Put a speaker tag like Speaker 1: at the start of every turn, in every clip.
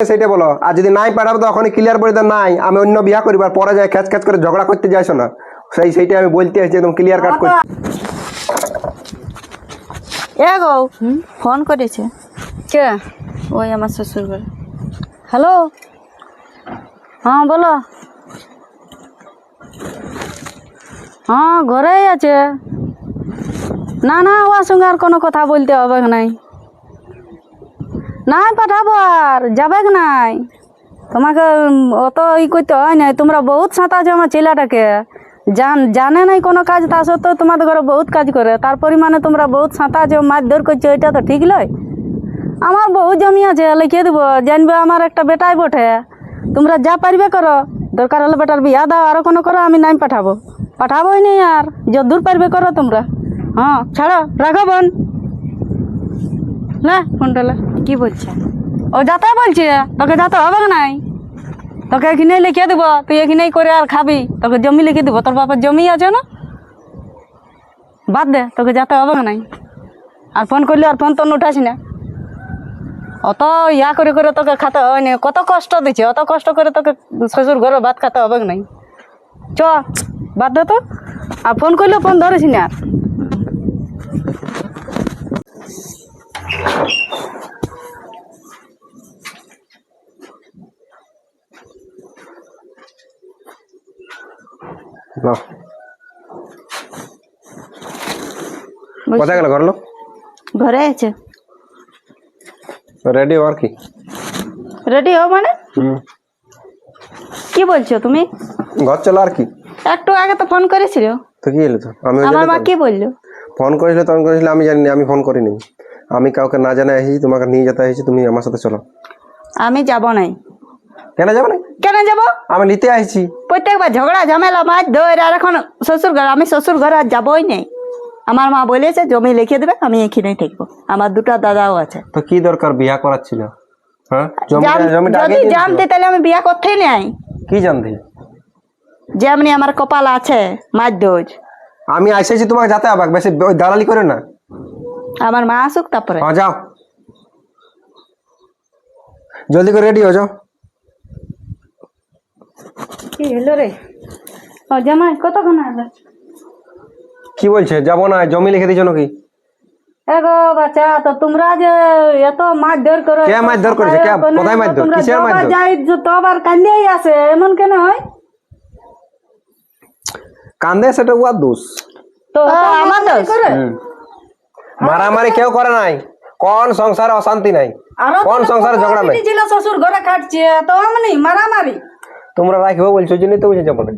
Speaker 1: সেটা বলো। আর যদি নাই পাঠাবো তখন ক্লিয়ার বলে দাও নাই আমি অন্য বিয়া করিবার পরে যায় খ্যাচ খ্যাচ করে ঝগড়া করতে যাইছো না। সেইটা আমি বলতে আসছি একদম ক্লিয়ার কাট করছি।
Speaker 2: এ গো ফোন করেছে
Speaker 3: কে?
Speaker 2: ওই আমার শ্বশুর বাড়ি। হ্যালো, হ্যাঁ বলো। হ্যাঁ ঘরেই আছে। না না ওর সঙ্গে আর কোনো কথা বলতে হবে নাই। নাই পাঠাবো আর যাবে নাই। তোমাকে অত করতে হয় নাই। তোমরা বহুত সাঁতাছো আমার ছেলেটাকে। জানে নাই কোনো কাজ, তা সত্ত্বেও তোমাদের ঘরে বহুত কাজ করে। তার পরিমাণে তোমরা বহুত সাঁতাছো, মারধর করছো, এটা তো ঠিক নয়। আমার বহু জমি আছে, লিখিয়ে দেবো। জানবে আমার একটা বেটাই বটে। তোমরা যা পারবে করো, দরকার হলে বেটার বিয়া দাও, আরও কোনো করো, আমি নাই পাঠাবোই নেই। আর যদ্দূর পারবে করো তোমরা। হ্যাঁ ছাড়ো, রাখো বোন। না ফোনটা
Speaker 3: কি বলছে?
Speaker 2: ও যাতে বলছে তোকে যাতে হবে নাই। তোকে এখানে লিখে দেবো, তুই এখানেই করে আর খাবি। তোকে জমি লিখে দেবো, তোর বাবার জমি আছে না। বাদ দে, তোকে যাতে হবে নাই। আর ফোন করলে আর ফোন তো উঠাস না। অত ইয়া করে করে তোকে খাতে হয় না। কত কষ্ট দিচ্ছে, অত কষ্ট করে তোকে শ্বশুর ঘরে ভাত খাতে হবে নাই। চ বাদ দে তো। আর ফোন করলে ফোন ধরিস না।
Speaker 1: কোথায় গেল ঘর লোক?
Speaker 2: ঘরে আছে।
Speaker 1: রেডি হওয়ার কি?
Speaker 2: রেডি হও মানে কি বলছো তুমি?
Speaker 1: ঘর চলো আর কি।
Speaker 2: একটু আগে তো ফোন করেছিল।
Speaker 1: তো কি হলো? তো আমি
Speaker 2: আমার মা কি বললো?
Speaker 1: ফোন করেছিল তখন করেছিল আমি জানি না, আমি ফোন করিনি। আমি কাউকে না জানাই এসেছি, তোমাকে নিয়ে যেতে এসেছি, তুমি আমার সাথে চলো।
Speaker 2: আমি যাব নাই।
Speaker 1: কেন যাবো না?
Speaker 2: কেন যাব?
Speaker 1: আমি নিতে আসছি।
Speaker 2: প্রত্যেকবার ঝগড়া ঝামেলা মাছ ধরে। আর এখন শ্বশুর ঘর, আমি শ্বশুর ঘরে আর যাবোই নেই। আমার মা বলেছে জমি লিখে দেবে, আমি এখানেই থাকবো। আমার দুটো দাদাও আছে।
Speaker 1: তো কি দরকার বিয়া করার ছিল? হ্যাঁ
Speaker 2: যদি জানতে তাহলে আমি বিয়া করতেই নাই।
Speaker 1: কি জানতে?
Speaker 2: যেমনি আমার কপাল আছে মাছ ধোজ।
Speaker 1: আমি এসেছি তোমাকে যেতে হবে, বেশি দালালি করে না।
Speaker 2: আমার মা আসুক তারপরে।
Speaker 1: হ্যাঁ যাও, জলদি করে রেডি হয়ে যাও।
Speaker 2: কি হলো রে? ও জামাই কতক্ষণ আসবে?
Speaker 1: কি বলছে যাবো না? জমি লিখে দিয়েছো নাকি?
Speaker 2: এগো বাচ্চা, তো তোমরা যে এত মারধর করো।
Speaker 1: কে মারধর করেছে? কে? কোথায় মারধর? কিসের মারধর?
Speaker 2: যাই তো আবার কান্দিয়েই আসে, এমন কেন হয়?
Speaker 1: কান্দে সেটা ওর দোষ।
Speaker 2: তো আমার দোষ?
Speaker 1: মারামারি কেউ করে নাই। কোন সংসারে অশান্তি নাই, কোন সংসারে ঝগড়া নাই।
Speaker 2: শ্বশুর ঘরে খাটছে তো আমি মারামারি।
Speaker 1: তোমরা রাখবো বলছো, জন্যই তো বুঝে যাবো না।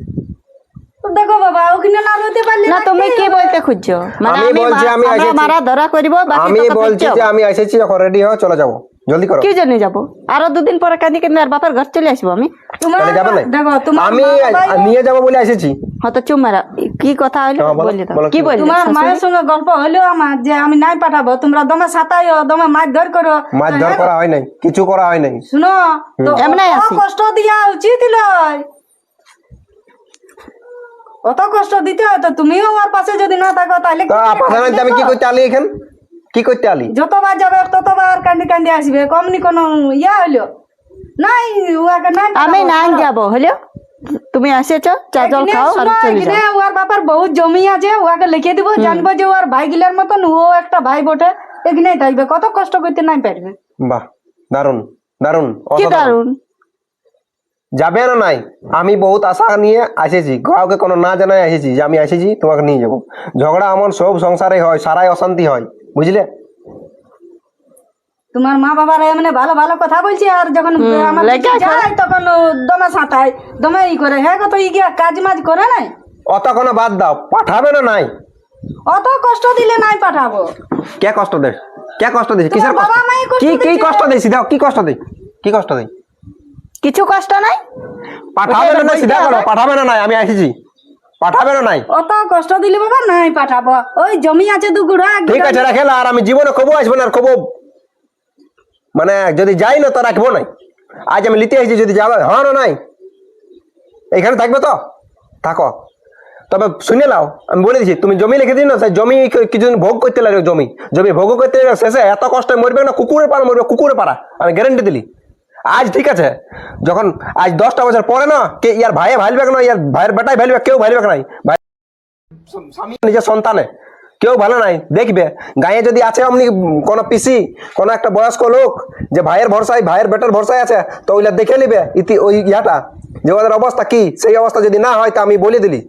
Speaker 2: দেখো বাবা, ওখানে না রইতে পারলে না। তুমি কি বলতে খুঁজছো?
Speaker 1: আমি বলছি আমি এসেছি।
Speaker 2: মারা ধরা করিব।
Speaker 1: আমি বলছি যে আমি এসেছি, এখন রেডি হও, চলে যাবো, জলদি করো।
Speaker 2: কি জন্য যাবো? আরো দুদিন পরে কাঁদি কেন আর বাপের ঘর চলে আসবো আমি।
Speaker 1: তাহলে যাবে না?
Speaker 2: দেখো তোমার
Speaker 1: আমি নিয়ে যাবো বলে এসেছি।
Speaker 2: হয়তো চুপ মারা। কি কথা হলো বলে দাও। কি বল? তোমার মায়ের সঙ্গে গল্প হলো আমার যে আমি নাই পাঠাবো। তোমরা দমে সাতাইও, দমে মারধর করো।
Speaker 1: মারধর করা হয় নাই, কিছু করা হয় নাই।
Speaker 2: শুনো তো, এমনি কষ্ট দিয়া উচিত লয়। অত কষ্ট দিতে হয় তো তুমিও আমার পাশে যদি না থাকো তাহলে
Speaker 1: আমি কি করতে আলি? এখানে কি করতে আলি?
Speaker 2: যতবার যাবে ততবার কান্দি কান্দি আসবে। কমনি কোনো ইয়া হইলো নাই। আমি নাই যাবো হলো। তুমি এসেছো, চা জল খাও আর চলে যাও। ওর বাবার বহুত জমি আছে, ওকে লিখে দিব। জানবো যে ওর ভাই গিলার মতন ও একটা ভাই বটে। এখানেই থাকবে, কত কষ্ট করতে নাই পারবে।
Speaker 1: বাহ, দারুন দারুন।
Speaker 2: কি দারুন?
Speaker 1: যাবে না? নাই, আমি বহুত আশা নিয়ে এসেছি, কাউকে কোনো না জানাই এসেছি যে আমি এসেছি তোমাকে নিয়ে যাবো। ঝগড়া এমন সব সংসারে হয়, সারাই অশান্তি হয়, বুঝলে?
Speaker 2: তোমার মা বাবার এমনি ভালো ভালো কথা বলছি, আর যখন আমার যায় তখন দমে সাঁতায়, দমে ই করে। হ্যাঁ কত ইগিয়া কাজ মাজ করে নাই।
Speaker 1: অত কোনো বাদ দাও, পাঠাবে না? নাই,
Speaker 2: অত কষ্ট দিলে নাই পাঠাবো।
Speaker 1: কে কষ্ট দেয়? কে কষ্ট দিয়েছে? কিসের কষ্ট? কি কষ্ট দেয়? সিধা কি কষ্ট দেয়? কি কষ্ট দেয়?
Speaker 2: কিছু কষ্ট নাই।
Speaker 1: পাঠাবে না? সিধা করো, পাঠাবে না? নাই, আমি এসেছি, পাঠাবে না? নাই,
Speaker 2: অত কষ্ট দিলে বাবা নাই পাঠাবো। ওই জমি আছে দুগুড়া।
Speaker 1: ঠিক আছে রাখে। আর আমি জীবনে কবো আসবো না, আর কবো মানে যদি যাই না তো রাখবো নাই। আজ আমি নিতে এসেছি, যদি যাবে হ্যাঁ না নাই, এইখানে থাকবে তো থাকো। তবে শুনে নাও, আমি বলে দিচ্ছি, তুমি জমি লিখে দিন না, সেই জমি কিছুদিন ভোগ করতে লাগবে। জমি ভোগ করতে শেষে এত কষ্ট মরবে না, কুকুরের পাড়া মরবে, কুকুরের পাড়া, আমি গ্যারেন্টি দিলি। আজ ঠিক আছে, যখন আজ 10টা বছর পরে না কে ইয়ার ভাইয়ে ভাইলবে না, ইয়ার ভাইয়ের বেটাই ভাইলবে, কেউ ভাইলবে নাই। ভাই স্বামী নিজের সন্তানে কেউ ভালো নাই দেখবে। গায়ে যদি আছে অমনি কোনো পিসি, কোনো একটা বয়স্ক লোক যে ভাইয়ের ভরসায়, ভাইয়ের বেটার ভরসায় আছে, তো ওইটা দেখে নিবে ওই ইয়াটা যে ওদের অবস্থা কি। সেই অবস্থা যদি না হয় তো আমি বলে দিলি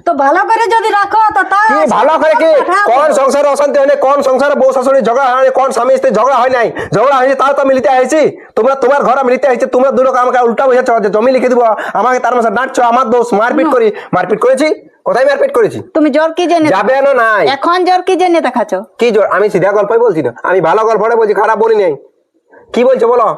Speaker 2: তো ভালো করে যদি রাখো তো তা
Speaker 1: কি ভালো করে কি, কোন সংসারে অশান্তি হয় নাই, কোন সংসারে বউ শাশুড়ি ঝগড়া হয় নাই, কোন স্বামী স্ত্রী ঝগড়া হয় নাই, ঝগড়া হয়েছে তাও তো আমি লিতে আসছি। তোমরা তোমার ঘর আমি লিতে আসছি, তোমরা দুটো আমাকে উল্টা বুঝাচ্ছ যে জমি লিখে দিব, আমাকে তার মাসে ডাঁটছো, আমার দোষ, মারপিট করি, মারপিট করেছি, কোথায় মারপিট করেছি?
Speaker 3: তুমি জ্বর কি জেনে
Speaker 1: যাবে না নাই
Speaker 3: এখন জ্বর কি জেনে দেখাচ্ছ?
Speaker 1: কি জোর? আমি সিধা গল্পই বলছি না, আমি ভালো গল্পটা বলছি, খারাপ বলি নাই। কি বলছো বলো?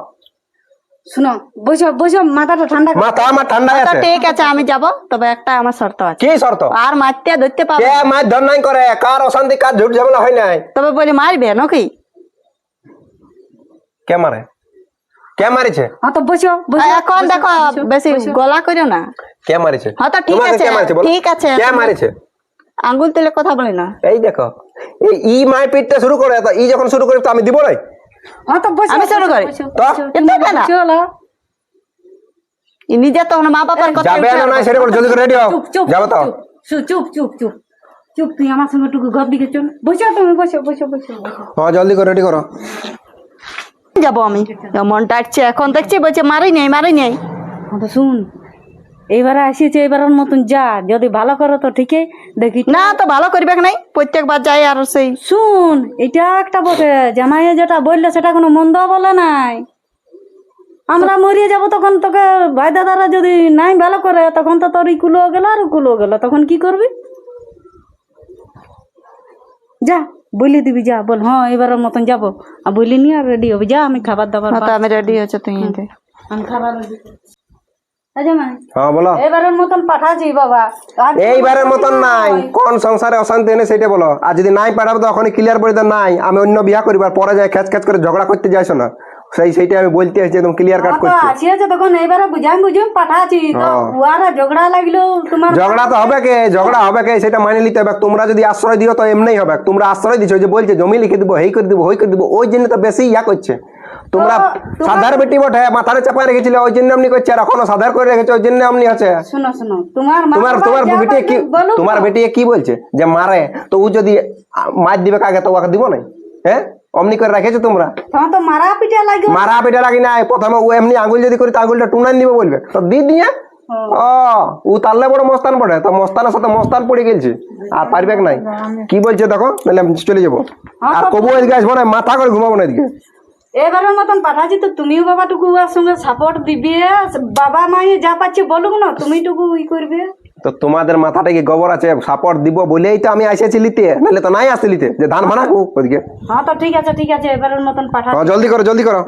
Speaker 2: শুনো, বসো বসো, মাথাটা ঠান্ডা করো।
Speaker 1: মাথা আমার ঠান্ডা
Speaker 3: তো
Speaker 1: আছে।
Speaker 3: ঠিক আছে আমি যাব, তবে একটা আমার শর্ত আছে।
Speaker 1: কি শর্ত?
Speaker 3: আর মারতে ধরতে পারবে
Speaker 1: কে মার ধর নাই করে, কার অশান্তি, কার ঝুট ঝামেলা হয় নাই?
Speaker 3: তবে বলি মারবে নাকি?
Speaker 1: কে মারে? কে মারিছে?
Speaker 2: হ্যাঁ তো বসো বসো,
Speaker 3: এখন
Speaker 2: বসো,
Speaker 3: দেখো
Speaker 2: বসো,
Speaker 3: বেশি
Speaker 2: বসো।
Speaker 3: গলা করো না।
Speaker 1: কে মারিছে?
Speaker 3: হ্যাঁ তো ঠিক
Speaker 1: তোমাকে
Speaker 3: আছে,
Speaker 1: কে মারিছে বলো?
Speaker 3: ঠিক আছে।
Speaker 1: কে মারিছে?
Speaker 3: আঙ্গুল তুলে কথা বলি না।
Speaker 1: এই দেখো, এই ই মারপিটটা শুরু করে, তো ই যখন শুরু করে তো আমি দিব নাই।
Speaker 2: হ্যাঁ তো বসো,
Speaker 3: আমি শুরু
Speaker 2: বসো,
Speaker 3: করি।
Speaker 2: বসো,
Speaker 1: তো?
Speaker 2: বসো,
Speaker 3: এ
Speaker 2: তুমি
Speaker 3: তো কেন?
Speaker 2: বসো, লা।
Speaker 3: নিজে তখন মা বাবার কথা
Speaker 1: যাবে না নাই সেটা বল, জলদি করে রেডি হও,
Speaker 2: চুপ চুপ
Speaker 1: যাবো তো।
Speaker 2: চুপ চুপ চুপ চুপ চুপ, তুই আমার সঙ্গে টুকু ঘর দিকে চল। বসো তুমি, বসো বসো বসো বসো।
Speaker 1: হ্যাঁ জলদি করে রেডি করো।
Speaker 3: যাবো আমি, মন ডাকছে, এখন দেখছি বলছে মারি নেই মারি নেই।
Speaker 2: হ্যাঁ তো শুন, এইবারে আসিয়েছে, এবারের মতন যা, যদি ভালো করো তো ঠিকই, দেখি।
Speaker 3: না তো ভালো করবে নাই, প্রত্যেকবার যাই আর সেই
Speaker 2: শুন, এটা একটা বটে, জামাইয়ে যেটা বললে সেটা কোনো মন্দ বলে নাই। আমরা মরিয়ে যাব তখন তোকে ভাই দাদারা যদি নাই ভালো করে, তখন তো তোর কুলো গেল আর কুলো গেল, তখন কি করবি? যা বলে দিবি, যা বল হ্যাঁ এবারের মতন যাবো, আর বলি নি আর রেডি হবি। যা, আমি খাবার দাবার
Speaker 3: হ্যাঁ, তো আমি রেডি হচ্ছে তুই
Speaker 2: আমি খাবার ready করছি। জামাই
Speaker 1: হ্যাঁ বলো।
Speaker 2: এবারের মতন পাঠাচ্ছি বাবা। আর
Speaker 1: এইবারের মতন নাই, কোন সংসারে অশান্তি এনে সেটা বলো। আর যদি নাই পাঠাবো তো ওখানে ক্লিয়ার করে দাও, নাই আমি অন্য বিয়া করিবার পরে যায় খেচ খেচ করে ঝগড়া করতে যাইছো না, সেইটা আমি বলতে আসছি, একদম ক্লিয়ার কাট করছি।
Speaker 2: আসিয়েছে তখন এবারে বুঝাম পাঠাচ্ছি তো, উয়ারা ঝগড়া লাগলো তোমার।
Speaker 1: ঝগড়া তো হবে কে, ঝগড়া হবে কে সেটা মানে নিতে হবে। তোমরা যদি আশ্রয় দিও তো এমনিই হবে। তোমরা আশ্রয় দিছো যে বলছে জমি লিখে দিব, হেই করে দিব, হই করে দিব, ওই জন্য তো বেশি ইয়া করছে। তোমরা সাধার বেটি বটে, মাথারে চাপায় রেখেছিলে ওই জন্য এমনি করছে, আর এখনো সাধার করে রেখেছে ওই জন্য এমনি আছে।
Speaker 2: শোনো শোনো, তোমার মা
Speaker 1: তোমার
Speaker 2: বাবা
Speaker 1: তোমার
Speaker 2: যা
Speaker 1: বেটি কি,
Speaker 2: বলছে বলুক
Speaker 1: তোমার
Speaker 2: তো।
Speaker 1: বেটি কি বলছে যে মারে, তো ও যদি মার দিবে কাকে তো ওকে দিব না? হ্যাঁ অমনি করে রেখেছো তোমরা।
Speaker 2: তোমার তো মারা পিটা লাগবে।
Speaker 1: মারা পেটা লাগি নাই, প্রথমে ও এমনি আঙুল যদি করি তো আঙুলটা টুনান দিবে বলবে, তো দি দিয়ে ও তাহলে বড় মস্তান পড়ে, তো মস্তানের সাথে মস্তান পড়ে গেছে আর পারবে নাই। কি বলছে দেখো, নাহলে আমি চলে যাবো। আর কবু এদিকে আসবো না, মাথা করে ঘুমাবো না এদিকে।
Speaker 2: এবারের মতন পাঠাচ্ছি তো তুমিও বাবা টুকু ওর সঙ্গে সাপোর্ট দিবে। বাবা মাই যা পাচ্ছে বলুক না, তুমি টুকু ই করবে।
Speaker 1: তো তোমাদের মাথাটা কি গোবর আছে? সাপোর্ট দিব বলেই তো আমি আসেছি লিতে, নাহলে তো নাই আসতে লিতে যে ধান ভানা ওদিকে।
Speaker 2: হ্যাঁ তো ঠিক আছে ঠিক আছে, এবারের মতন পাঠা।
Speaker 1: হ্যাঁ জলদি করো জলদি করো।